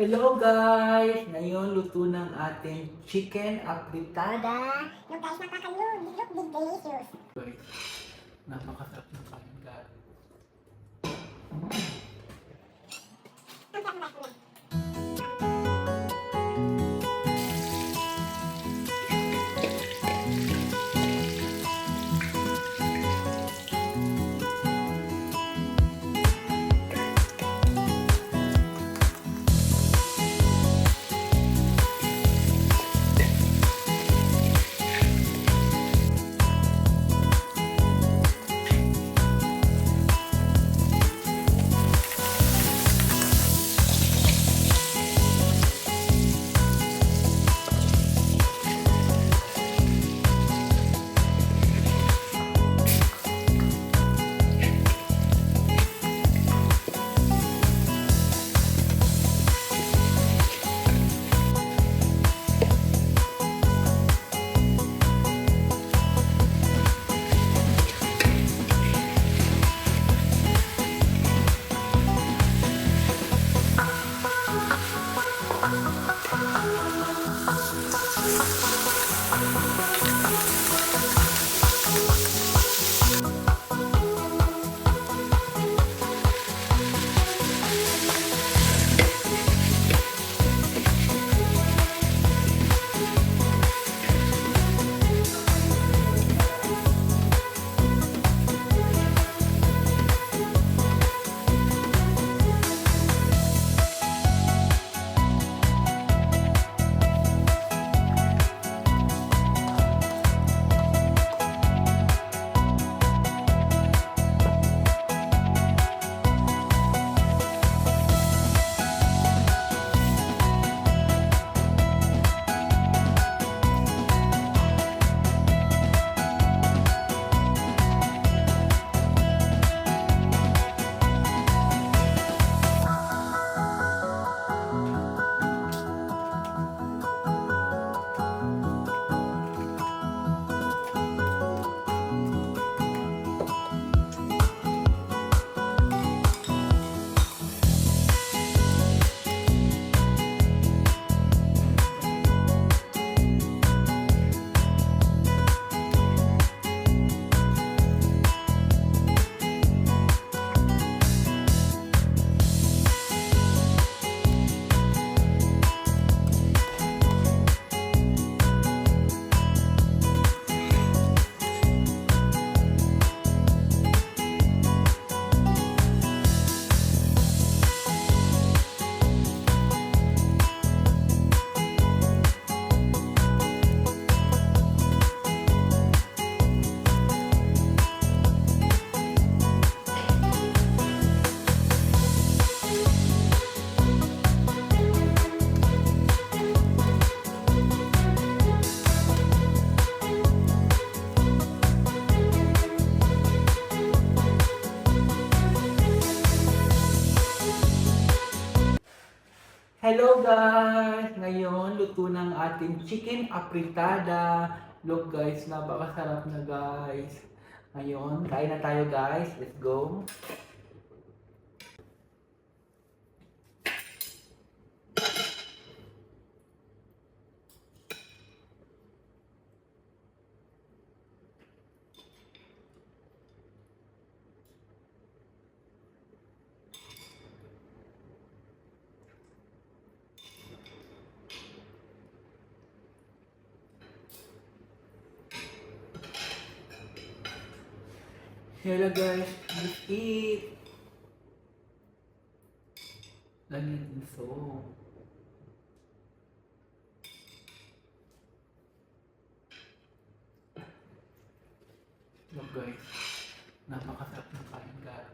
Hello guys! Ngayon luto ng ating chicken afritada. No guys, nakaka-look delicious. Guys, napakasarap ng kain guys. Ang sarap ng rice. Hello guys! Ngayon luto ng ating chicken afritada. Look guys, napakasarap na guys. Ngayon, kain na tayo guys. Let's go! Hello guys, let's eat! Lagyan din so. Look guys, napakasarap ng kain guys.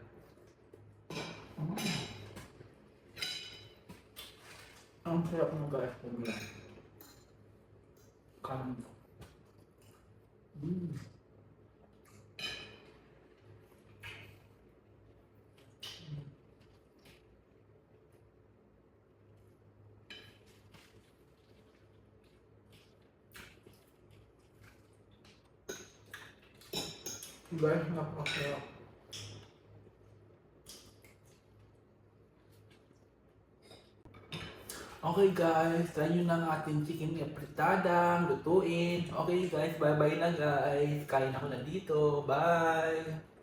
Ang sarap ng guys kung yan. Kain mo. Guys, napakasarap. Okay guys, try nyo na ang ating chicken apritada, lutuin. Okay guys, bye bye na guys. Kain ako na dito. Bye!